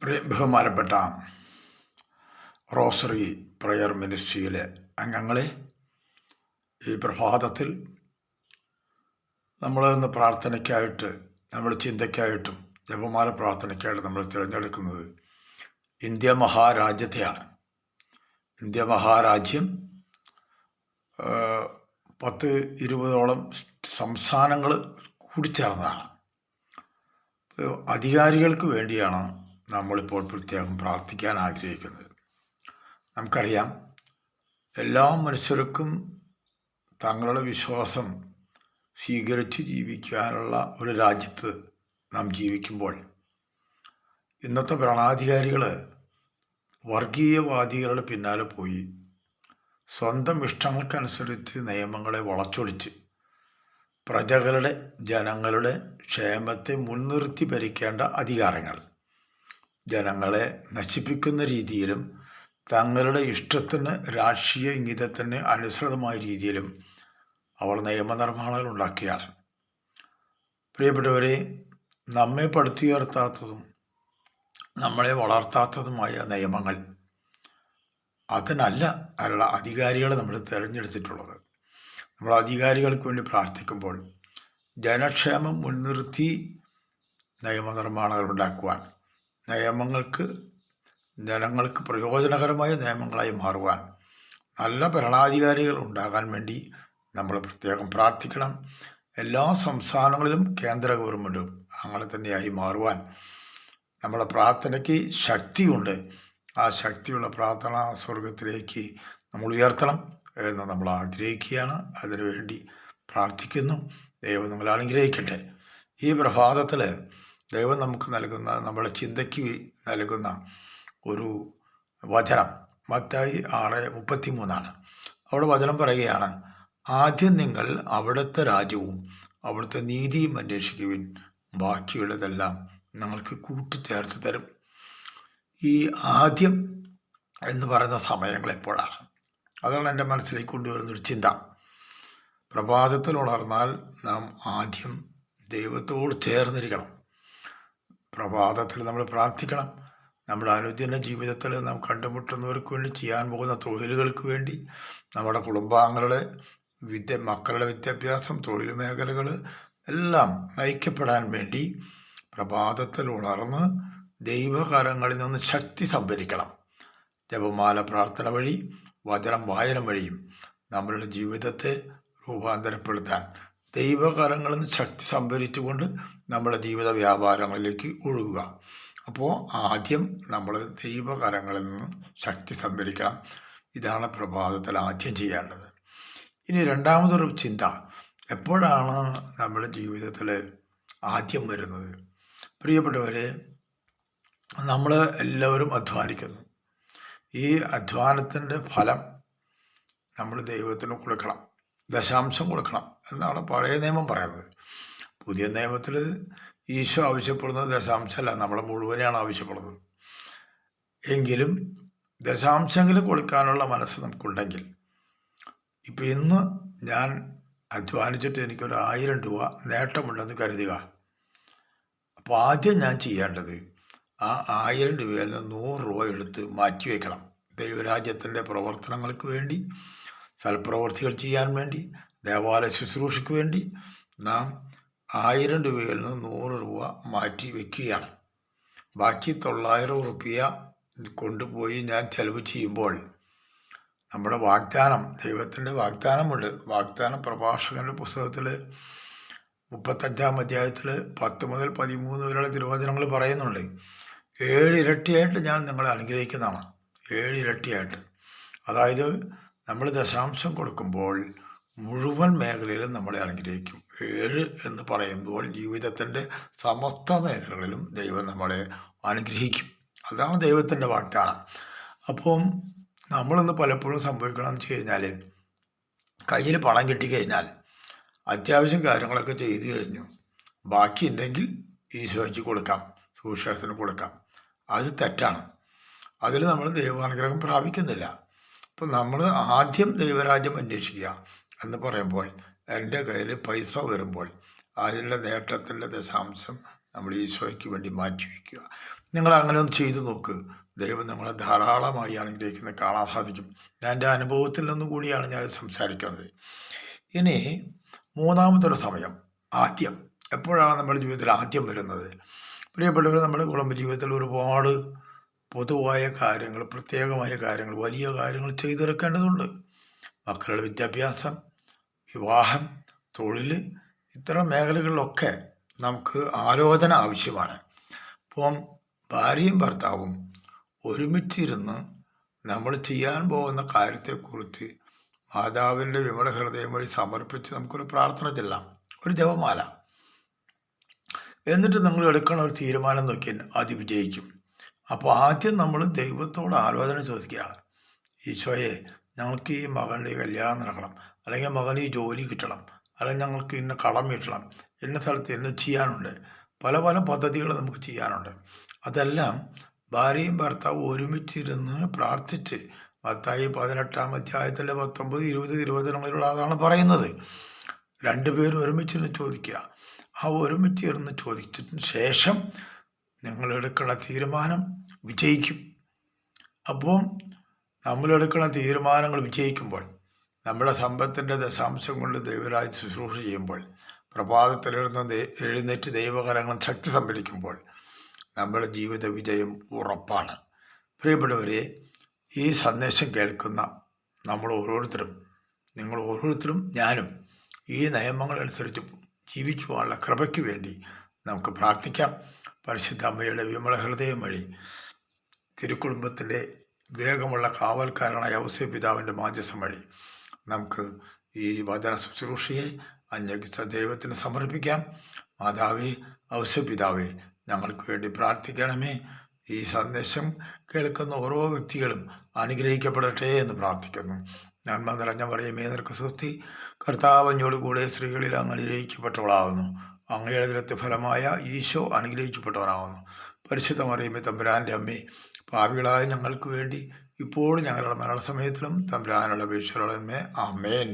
ബഹുമാനപ്പെട്ട rosary prayer മിനിസ്ട്രിയിലെ അംഗങ്ങളെ, ഈ പ്രഭാതത്തിൽ നമ്മൾ ഇന്ന് പ്രാർത്ഥനയ്ക്കായിട്ട്, നമ്മുടെ ചിന്തയ്ക്കായിട്ടും ജപമാല പ്രാർത്ഥനയ്ക്കായിട്ട് നമ്മൾ തിരഞ്ഞെടുക്കുന്നത് ഇന്ത്യ മഹാരാജ്യത്തെയാണ്. ഇന്ത്യ മഹാരാജ്യം 10-20ഓളം സംസ്ഥാനങ്ങൾ കൂടിച്ചേർന്നതാണ്. അധികാരികൾക്ക് വേണ്ടിയാണ് നമ്മളിപ്പോൾ പ്രത്യേകം പ്രാർത്ഥിക്കാൻ ആഗ്രഹിക്കുന്നത്. നമുക്കറിയാം, എല്ലാ മനുഷ്യർക്കും തങ്ങളുടെ വിശ്വാസം സ്വീകരിച്ച് ജീവിക്കാനുള്ള ഒരു രാജ്യത്ത് നാം ജീവിക്കുമ്പോൾ ഇന്നത്തെ ഭരണാധികാരികൾ വർഗീയവാദികളുടെ പിന്നാലെ പോയി സ്വന്തം ഇഷ്ടങ്ങൾക്കനുസരിച്ച് നിയമങ്ങളെ വളച്ചൊടിച്ച് പ്രജകളുടെ, ജനങ്ങളുടെ ക്ഷേമത്തെ മുൻനിർത്തി ഭരിക്കേണ്ട അധികാരങ്ങൾ ജനങ്ങളെ നശിപ്പിക്കുന്ന രീതിയിലും തങ്ങളുടെ ഇഷ്ടത്തിന്, രാഷ്ട്രീയ ഇംഗിതത്തിന് അനുസൃതമായ രീതിയിലും അവർ നിയമനിർമ്മാണങ്ങൾ ഉണ്ടാക്കിയാണ്. പ്രിയപ്പെട്ടവരെ, നമ്മെ പടുത്തുയർത്താത്തതും നമ്മളെ വളർത്താത്തതുമായ നിയമങ്ങൾ, അതിനല്ല അതിനുള്ള അധികാരികളെ നമ്മൾ തിരഞ്ഞെടുത്തിട്ടുള്ളത്. നമ്മൾ അധികാരികൾക്ക് വേണ്ടി പ്രാർത്ഥിക്കുമ്പോൾ ജനക്ഷേമം മുൻനിർത്തി നിയമനിർമ്മാണങ്ങൾ ഉണ്ടാക്കുവാൻ, നിയമങ്ങൾക്ക് ജനങ്ങൾക്ക് പ്രയോജനകരമായ നിയമങ്ങളായി മാറുവാൻ, നല്ല ഭരണാധികാരികൾ ഉണ്ടാകാൻ വേണ്ടി നമ്മൾ പ്രത്യേകം പ്രാർത്ഥിക്കണം. എല്ലാ സംസ്ഥാനങ്ങളിലും കേന്ദ്ര ഗവൺമെൻറ്റും അങ്ങനെ തന്നെയായി മാറുവാൻ നമ്മുടെ പ്രാർത്ഥനയ്ക്ക് ശക്തിയുണ്ട്. ആ ശക്തിയുള്ള പ്രാർത്ഥന സ്വർഗത്തിലേക്ക് നമ്മൾ ഉയർത്തണം എന്ന് നമ്മൾ ആഗ്രഹിക്കുകയാണ്. അതിനുവേണ്ടി പ്രാർത്ഥിക്കുന്നു. ദൈവം നിങ്ങളെ അനുഗ്രഹിക്കട്ടെ. ഈ പ്രഭാതത്തിൽ ദൈവം നമുക്ക് നൽകുന്ന, നമ്മുടെ ചിന്തയ്ക്ക് നൽകുന്ന ഒരു വചനം മത്തായി 6:33 അവിടെ വചനം പറയുകയാണ്: ആദ്യം നിങ്ങൾ അവിടുത്തെ രാജ്യവും അവിടുത്തെ നീതിയും അന്വേഷിക്കുവിൻ, ബാക്കിയുള്ളതെല്ലാം നിങ്ങൾക്ക് കൂട്ടിച്ചേർത്ത് തരും. ഈ ആദ്യം എന്ന് പറയുന്ന സമയങ്ങൾ എപ്പോഴാണ്? അതാണ് എൻ്റെ മനസ്സിലേക്ക് കൊണ്ടുവരുന്നൊരു ചിന്ത. പ്രഭാതത്തിൽ ഉണർന്നാൽ നാം ആദ്യം ദൈവത്തോട് ചേർന്നിരിക്കണം. പ്രഭാതത്തിൽ നമ്മൾ പ്രാർത്ഥിക്കണം. നമ്മുടെ അനുദിന ജീവിതത്തിൽ നാം കണ്ടുമുട്ടുന്നവർക്ക് വേണ്ടി, ചെയ്യാൻ പോകുന്ന തൊഴിലുകൾക്ക് വേണ്ടി, നമ്മുടെ കുടുംബാംഗങ്ങളുടെ മക്കളുടെ വിദ്യാഭ്യാസം, തൊഴിൽ മേഖലകൾ എല്ലാം നയിക്കപ്പെടാൻ വേണ്ടി പ്രഭാതത്തിൽ ഉണർന്ന് ദൈവകരങ്ങളിൽ നിന്ന് ശക്തി സംഭരിക്കണം. ജപമാല പ്രാർത്ഥന വഴി, വചനം വായന വഴിയും നമ്മളുടെ ജീവിതത്തെ രൂപാന്തരപ്പെടുത്താൻ ദൈവകരങ്ങളിൽ നിന്ന് ശക്തി സംഭരിച്ചുകൊണ്ട് നമ്മുടെ ജീവിത വ്യാപാരങ്ങളിലേക്ക് ഒഴുകുക. അപ്പോൾ ആദ്യം നമ്മൾ ദൈവകരങ്ങളിൽ നിന്ന് ശക്തി സംഭരിക്കണം. ഇതാണ് പ്രഭാതത്തിൽ ആദ്യം ചെയ്യേണ്ടത്. ഇനി രണ്ടാമതൊരു ചിന്ത, എപ്പോഴാണ് നമ്മുടെ ജീവിതത്തിൽ ആദ്യം വരുന്നത്? പ്രിയപ്പെട്ടവരെ, നമ്മൾ എല്ലാവരും അധ്വാനിക്കുന്നു. ഈ അധ്വാനത്തിൻ്റെ ഫലം നമ്മൾ ദൈവത്തിന് കൊടുക്കണം, ദശാംശം കൊടുക്കണം എന്നാണ് പഴയ നിയമം പറയുന്നത്. പുതിയ നിയമത്തിൽ ഈശോ ആവശ്യപ്പെടുന്നത് ദശാംശമല്ല, നമ്മൾ മുഴുവനാണ് ആവശ്യപ്പെടുന്നത്. എങ്കിലും ദശാംശമെങ്കിലും കൊടുക്കാനുള്ള മനസ്സ് നമുക്കുണ്ടെങ്കിൽ, ഇപ്പം ഇന്ന് ഞാൻ അധ്വാനിച്ചിട്ട് എനിക്കൊരു 1000 രൂപ നേട്ടമുണ്ടെന്ന് കരുതുക. അപ്പോൾ ആദ്യം ഞാൻ ചെയ്യേണ്ടത് ആ 1000 രൂപയിൽ നിന്ന് 100 രൂപ എടുത്ത് മാറ്റിവെക്കണം. ദൈവരാജ്യത്തിൻ്റെ പ്രവർത്തനങ്ങൾക്ക് വേണ്ടി, സൽപ്രവർത്തികൾ ചെയ്യാൻ വേണ്ടി, ദേവാലയ ശുശ്രൂഷയ്ക്ക് വേണ്ടി നാം 1000 രൂപയിൽ നിന്ന് 100 രൂപ മാറ്റി വയ്ക്കുകയാണ്. ബാക്കി 900 രൂപ കൊണ്ടുപോയി ഞാൻ ചെലവ് ചെയ്യുമ്പോൾ നമ്മുടെ വാഗ്ദാനം, ദൈവത്തിൻ്റെ വാഗ്ദാനമുണ്ട്. വാഗ്ദാന പ്രഭാഷകൻ്റെ പുസ്തകത്തിൽ 35-ാം അധ്യായത്തിൽ 10 മുതൽ 13 വരെയുള്ള തിരുവചനങ്ങൾ പറയുന്നുണ്ട്. 7 ഇരട്ടിയായിട്ട് ഞാൻ നിങ്ങളെ അനുഗ്രഹിക്കുന്നതാണ്. 7 ഇരട്ടിയായിട്ട്. അതായത് നമ്മൾ ദശാംശം കൊടുക്കുമ്പോൾ മുഴുവൻ മേഖലയിലും നമ്മളെ അനുഗ്രഹിക്കും. 7 എന്ന് പറയുമ്പോൾ ജീവിതത്തിൻ്റെ സമസ്ത മേഖലകളിലും ദൈവം നമ്മളെ അനുഗ്രഹിക്കും. അതാണ് ദൈവത്തിൻ്റെ വാഗ്ദാനം. അപ്പം നമ്മളിന്ന് പലപ്പോഴും സംഭവിക്കണമെന്ന് വെച്ച് കഴിഞ്ഞാൽ, കയ്യിൽ പണം കിട്ടിക്കഴിഞ്ഞാൽ അത്യാവശ്യം കാര്യങ്ങളൊക്കെ ചെയ്തു കഴിഞ്ഞു, ബാക്കി ഉണ്ടെങ്കിൽ ഈശോയ്ക്ക് കൊടുക്കാം, സുവിശേഷത്തിന് കൊടുക്കാം. അത് തെറ്റാണ്. അതിൽ നമ്മൾ ദൈവാനുഗ്രഹം പ്രാപിക്കുന്നില്ല. അപ്പം നമ്മൾ ആദ്യം ദൈവരാജ്യം അന്വേഷിക്കുക എന്ന് പറയുമ്പോൾ, എൻ്റെ കയ്യിൽ പൈസ വരുമ്പോൾ അതിൻ്റെ നേട്ടത്തിൻ്റെ ദശാംശം നമ്മൾ ഈശോയ്ക്ക് വേണ്ടി മാറ്റിവെക്കുക. നിങ്ങൾ അങ്ങനെ ഒന്ന് ചെയ്തു നോക്ക്. ദൈവം നമ്മളെ ധാരാളമായി അനുഗ്രഹിക്കുന്നത് കാണാൻ സാധിക്കും. ഞാൻ എൻ്റെ അനുഭവത്തിൽ നിന്നും കൂടിയാണ് ഞാൻ സംസാരിക്കുന്നത്. ഇനി മൂന്നാമതൊരു സമയം, ആദ്യം. എപ്പോഴാണ് നമ്മുടെ ജീവിതത്തിൽ ആദ്യം വരുന്നത്? പ്രിയപ്പെട്ടവർ, നമ്മുടെ കുടുംബ ജീവിതത്തിൽ ഒരുപാട് പൊതുവായ കാര്യങ്ങൾ, പ്രത്യേകമായ കാര്യങ്ങൾ, വലിയ കാര്യങ്ങൾ ചെയ്തെടുക്കേണ്ടതുണ്ട്. മക്കളുടെ വിദ്യാഭ്യാസം, വിവാഹം, തൊഴിൽ, ഇത്തരം മേഖലകളിലൊക്കെ നമുക്ക് ആലോചന ആവശ്യമാണ്. അപ്പം ഭാര്യയും ഭർത്താവും ഒരുമിച്ചിരുന്ന് നമ്മൾ ചെയ്യാൻ പോകുന്ന കാര്യത്തെക്കുറിച്ച് മാതാവിൻ്റെ വിമല ഹൃദയം വഴി സമർപ്പിച്ച് നമുക്കൊരു പ്രാർത്ഥന ചെല്ലാം, ഒരു ജപമാല. എന്നിട്ട് നിങ്ങൾ എടുക്കുന്ന ഒരു തീരുമാനം നോക്കിയാൽ അത് വിജയിക്കും. അപ്പോൾ ആദ്യം നമ്മൾ ദൈവത്തോട് ആലോചന ചോദിക്കുകയാണ്. ഈശോയെ, ഞങ്ങൾക്ക് ഈ മകൻ്റെ കല്യാണം നടക്കണം, അല്ലെങ്കിൽ മകന് ഈ ജോലി കിട്ടണം, അല്ലെങ്കിൽ ഞങ്ങൾക്ക് ഇന്ന കടം വീട്ടണം, ഇന്ന സ്ഥലത്ത് ഇന്ന ചെയ്യാനുണ്ട്, പല പല പദ്ധതികൾ നമുക്ക് ചെയ്യാനുണ്ട്. അതെല്ലാം ഭാര്യയും ഭർത്താവും ഒരുമിച്ചിരുന്ന് പ്രാർത്ഥിച്ച്, മത്തായി 18-ാം അധ്യായത്തിലെ 19, 20 തിരുവചനങ്ങളിലുള്ള അതാണ് പറയുന്നത്. രണ്ടുപേരും ഒരുമിച്ചിരുന്ന് ചോദിക്കുക. ആ ഒരുമിച്ചിരുന്ന് ചോദിച്ചതിന് ശേഷം നിങ്ങൾ എടുക്കുന്ന തീരുമാനം വിജയിക്കും. അപ്പോൾ നമ്മളെടുക്കുന്ന തീരുമാനങ്ങൾ വിജയിക്കുമ്പോൾ, നമ്മുടെ സമ്പത്തിൻ്റെ ദശാംശം കൊണ്ട് ദൈവരാജ്യ ശുശ്രൂഷ ചെയ്യുമ്പോൾ, എഴുന്നേറ്റ് ദൈവകരങ്ങൾ ശക്തി സംഭരിക്കുമ്പോൾ നമ്മുടെ ജീവിത വിജയം ഉറപ്പാണ്. പ്രിയപ്പെട്ടവരെ, ഈ സന്ദേശം കേൾക്കുന്ന നമ്മൾ ഓരോരുത്തരും, നിങ്ങൾ ഓരോരുത്തരും, ഞാനും ഈ നിയമങ്ങളനുസരിച്ച് ജീവിച്ചു പോകാനുള്ള കൃപയ്ക്ക് വേണ്ടി നമുക്ക് പ്രാർത്ഥിക്കാം. പരിശുദ്ധ അമ്മയുടെ വിമല ഹൃദയം വഴി തിരുക്കുടുംബത്തിൻ്റെ വേഗമുള്ള കാവൽക്കാരനായ ഔസേപ്പ് പിതാവിൻ്റെ മാധ്യസ്ഥം വഴി നമുക്ക് ഈ വചന ശുശ്രൂഷയെ അന്യഗിച്ച ദൈവത്തിന് സമർപ്പിക്കാം. മാതാവേ, ഔസേപ്പ് പിതാവേ, ഞങ്ങൾക്ക് വേണ്ടി പ്രാർത്ഥിക്കണമേ. ഈ സന്ദേശം കേൾക്കുന്ന ഓരോ വ്യക്തികളും അനുഗ്രഹിക്കപ്പെടട്ടെ എന്ന് പ്രാർത്ഥിക്കുന്നു. നന്മ നിറഞ്ഞ മറിയമേ, നിനക്ക് സ്തുതി. കർത്താവ് അങ്ങയോട് കൂടെ സ്ത്രീകളിൽ അങ്ങ് അനുഗ്രഹിക്കപ്പെട്ടവളാകുന്നു. അങ്ങയുടെ ദുരത്തെ ഫലമായ ഈശോ അനുഗ്രഹിക്കപ്പെട്ടവനാകുന്നു. പരിശുദ്ധ മറിയമേ, തമ്പുരാൻ്റെ അമ്മേ, പാപികളായ ഞങ്ങൾക്ക് വേണ്ടി ഇപ്പോഴും ഞങ്ങളുടെ മരണസമയത്തിലും തമ്പുരാനുള്ള അപേക്ഷയോടെ ആമേൻ.